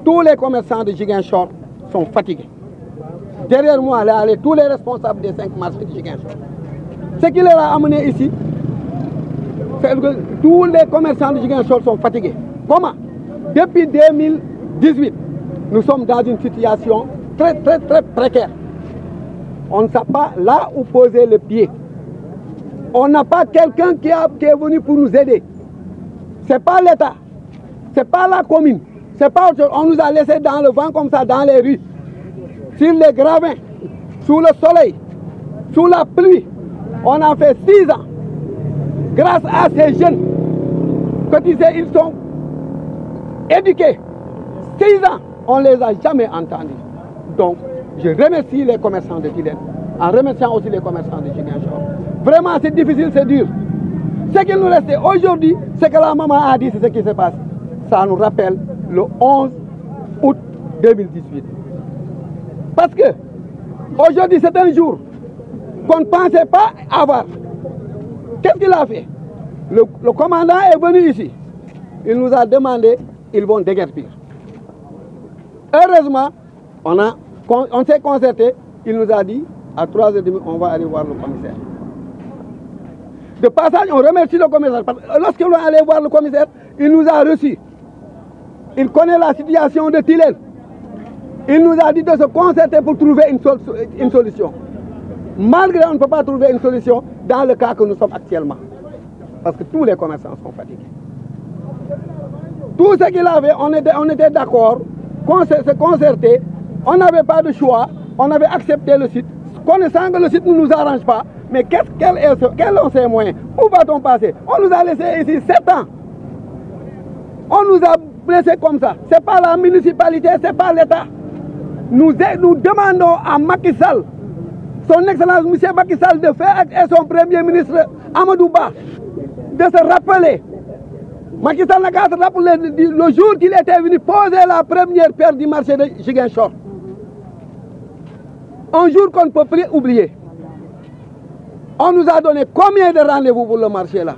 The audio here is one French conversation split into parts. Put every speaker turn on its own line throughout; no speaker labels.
tous les commerçants de Ziguinchor sont fatigués. Derrière moi, là, tous les responsables des 5 marchés de Ziguinchor. Ce qui leur a amené ici, c'est que tous les commerçants de Ziguinchor sont fatigués. Comment? Depuis 2018, nous sommes dans une situation très précaire. On ne sait pas là où poser le pied. On n'a pas quelqu'un qui est venu pour nous aider. Ce n'est pas l'État, ce n'est pas la commune, c'est pas autre chose. On nous a laissés dans le vent comme ça, dans les rues, sur les gravins, sous le soleil, sous la pluie. On a fait 6 ans. Grâce à ces jeunes, que tu sais, ils sont éduqués. 6 ans, on ne les a jamais entendus. Donc, je remercie les commerçants de Tilène, en remerciant aussi les commerçants de Ziguinchor. Vraiment, c'est difficile, c'est dur. Ce qu'il nous restait aujourd'hui, ce que la maman a dit, c'est ce qui se passe. Ça nous rappelle le 11 août 2018. Parce que aujourd'hui, c'est un jour qu'on ne pensait pas avoir. Qu'est-ce qu'il a fait? Le commandant est venu ici. Il nous a demandé, ils vont déguerpir. Heureusement, on s'est concerté. Il nous a dit, à 3h30, on va aller voir le commissaire. De passage, on remercie le commissaire. Lorsque l'on allait voir le commissaire, il nous a reçus. Il connaît la situation de Tilène. Il nous a dit de se concerter pour trouver une solution. Malgré on ne peut pas trouver une solution dans le cas que nous sommes actuellement. Parce que tous les commerçants sont fatigués. Tout ce qu'il avait, on était d'accord, se concerter. On n'avait pas de choix. On avait accepté le site. Connaissant que le site ne nous arrange pas, mais quels sont ces moyens? Où va-t-on passer? On nous a laissé ici 7 ans. On nous a laissé comme ça. Ce n'est pas la municipalité, ce n'est pas l'État. Nous demandons à Macky Sall, son Excellence M. Macky Sall, de faire et son Premier ministre Amadou Ba, de se rappeler. Macky Sall n'a qu'à se rappeler le jour qu'il était venu poser la première pierre du marché de Ziguinchor. Un jour qu'on ne peut plus oublier. On nous a donné combien de rendez-vous pour le marché là?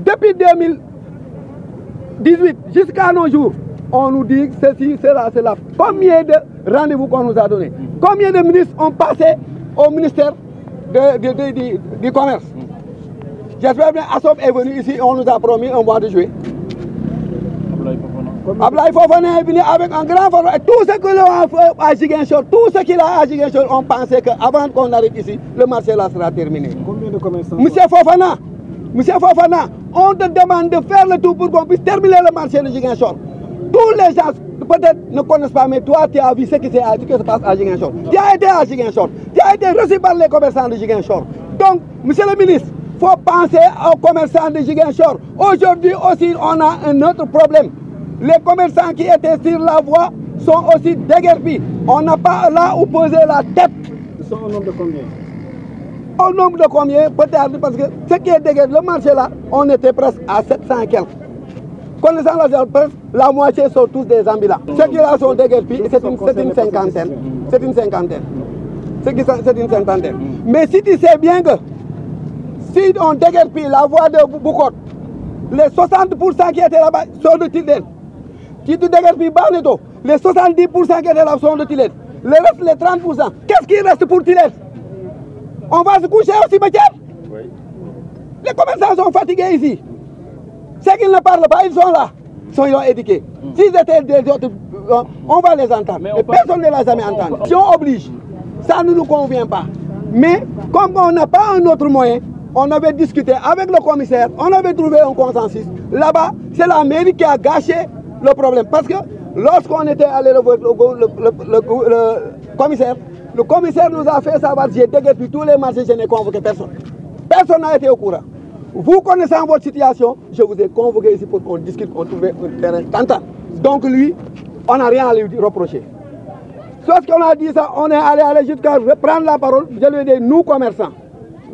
Depuis 2018 jusqu'à nos jours, on nous dit ceci, cela, cela. Combien de rendez-vous qu'on nous a donné? Combien de ministres ont passé au ministère du commerce? J'espère bien Assop est venu ici et on nous a promis un mois de juillet. Ablaye Fofana est venu avec un grand format. Tout ce que l'on a fait à Ziguinchor, tout ce qu'il a à Ziguinchor, on pensait qu'avant qu'on arrive ici, le marché là sera terminé.
Combien de commerçants?
Monsieur Fofana, on te demande de faire le tout pour qu'on puisse terminer le marché de Ziguinchor. Tous les gens peut-être ne connaissent pas, mais toi tu as vu ce qui se passe à Ziguinchor. Tu as été à Ziguinchor, tu as été reçu par les commerçants de Ziguinchor. Donc, monsieur le ministre, il faut penser aux commerçants de Ziguinchor. Aujourd'hui aussi, on a un autre problème. Les commerçants qui étaient sur la voie sont aussi déguerpis. On n'a pas là où poser la tête.
Ils sont au nombre de combien?
Au nombre de combien? Peut-être parce que ce qui est déguerpi, le marché là, on était presque à 700 et quelques. Connaissant la moitié sont tous des ambulants. Ceux qui là sont déguerpis, c'est une cinquantaine. C'est une cinquantaine. C'est une cinquantaine. Mais si tu sais bien que si on déguerpit la voie de Boucotte, les 60% qui étaient là-bas sont de Tilène. Si tu déguerpis Barneto, les 70% qui étaient là sont de Tilène. Le reste, les 30%, qu'est-ce qui reste pour Tilène? On va se coucher au cimetière. Oui. Les commerçants sont fatigués ici. Ceux qui ne parlent pas, ils sont là. Ils sont éduqués. S'ils étaient des autres, on va les entendre. Mais personne ne les a jamais entendus. Si on oblige, ça ne nous convient pas. Mais comme on n'a pas un autre moyen, on avait discuté avec le commissaire, on avait trouvé un consensus. Là-bas, c'est la mairie qui a gâché le problème. Parce que lorsqu'on était allé voir le commissaire nous a fait savoir, j'ai déguerpi tous les marchés, je n'ai convoqué personne. Personne n'a été au courant. Vous connaissant votre situation, je vous ai convoqué ici pour qu'on discute, qu'on trouve un terrain d'entente. Donc lui, on n'a rien à lui reprocher. Sauf qu'on a dit ça, on est allé jusqu'à prendre la parole. Je lui ai dit, nous commerçants,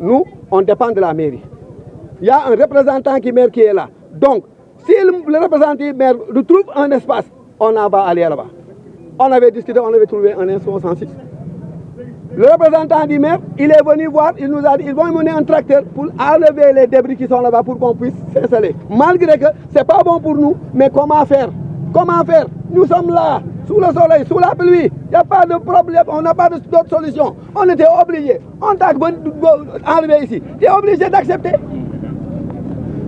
nous, on dépend de la mairie. Il y a un représentant qui est là. Donc, si le représentant maire nous trouve un espace, on va aller là-bas. On avait discuté, on avait trouvé un consensus. Le représentant du maire, il est venu voir, il nous a dit, ils vont mener un tracteur pour enlever les débris qui sont là-bas pour qu'on puisse s'installer. Malgré que ce n'est pas bon pour nous, mais comment faire? Comment faire? Nous sommes là, sous le soleil, sous la pluie. Il n'y a pas de problème, on n'a pas d'autre solution. On était obligé. On t'a enlevé ici. Tu es obligé d'accepter.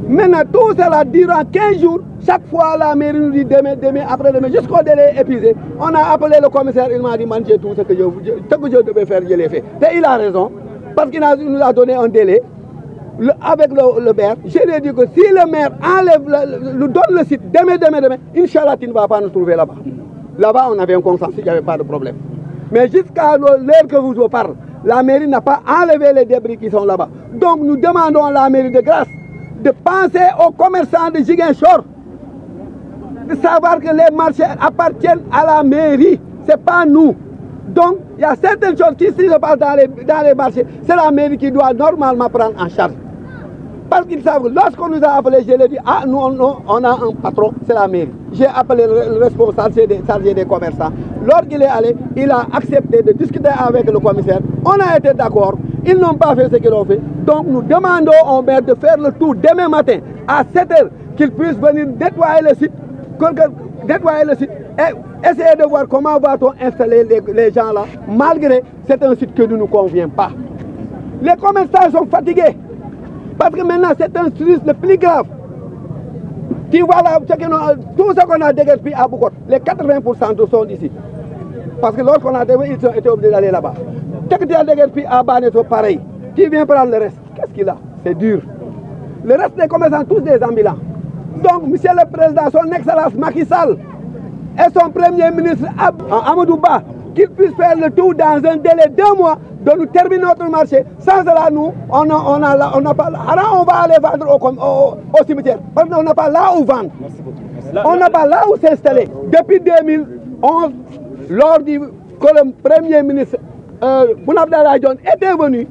Maintenant, tout cela durant 15 jours. Chaque fois, la mairie nous dit demain, après-demain, jusqu'au délai épuisé. On a appelé le commissaire, il m'a dit, man, j'ai tout ce que je devais faire, je l'ai fait. Et il a raison, parce qu'il nous a donné un délai. Avec le maire, je lui ai dit que si le maire nous donne le site demain, Inch'Allah, tu ne vas pas nous trouver là-bas. Là-bas, on avait un consensus, il n'y avait pas de problème. Mais jusqu'à l'heure que vous parle, la mairie n'a pas enlevé les débris qui sont là-bas. Donc, nous demandons à la mairie de grâce de penser aux commerçants de Ziguinchor, de savoir que les marchés appartiennent à la mairie, ce n'est pas nous. Donc, il y a certaines choses qui se passent dans les marchés, c'est la mairie qui doit normalement prendre en charge. Parce qu'ils savent que lorsqu'on nous a appelé, je leur ai dit, ah, nous, on a un patron, c'est la mairie. J'ai appelé le responsable chargé des commerçants. Lorsqu'il est allé, il a accepté de discuter avec le commissaire. On a été d'accord, ils n'ont pas fait ce qu'ils ont fait. Donc, nous demandons au maire de faire le tour demain matin à 7 h, qu'il puisse venir nettoyer le site, et essayer de voir comment va-t-on installer les gens là, malgré c'est un site qui ne nous convient pas. Les commerçants sont fatigués, parce que maintenant c'est un service le plus grave. Tu vois là, tout ce qu'on a déguerpi à Boucotte, les 80% sont ici. Parce que lorsqu'on a déguerpi, ils ont été obligés d'aller là-bas. Ce que tu as déguerpi à Baneto, pareil. Qui vient prendre le reste? Qu'est-ce qu'il a? C'est dur. Le reste des commerçants, tous des ambulants. Donc, monsieur le président, son excellence Macky Sall et son premier ministre Amadou Ba, qu'ils puissent faire le tour dans un délai de 2 mois de nous terminer notre marché. Sans cela, nous, on n'a pas. Alors, on va aller vendre au cimetière. Parce qu'on n'a pas là où vendre. On n'a pas là où s'installer. Depuis 2011, lors que le premier ministre Boun Abdallah Dionne était venu,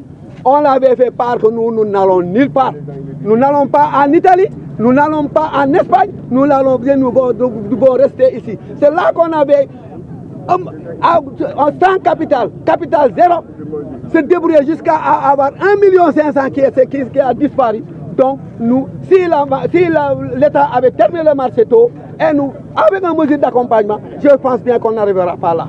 on l'avait fait part que nous n'allons nulle part. Nous n'allons pas en Italie, nous n'allons pas en Espagne, nous devons rester ici. C'est là qu'on avait sans capital, capital zéro, se débrouiller jusqu'à avoir 1,5 million qui a disparu. Donc, nous, si l'État avait terminé le marché tôt, et nous, avec un mesure d'accompagnement, je pense bien qu'on n'arrivera pas là.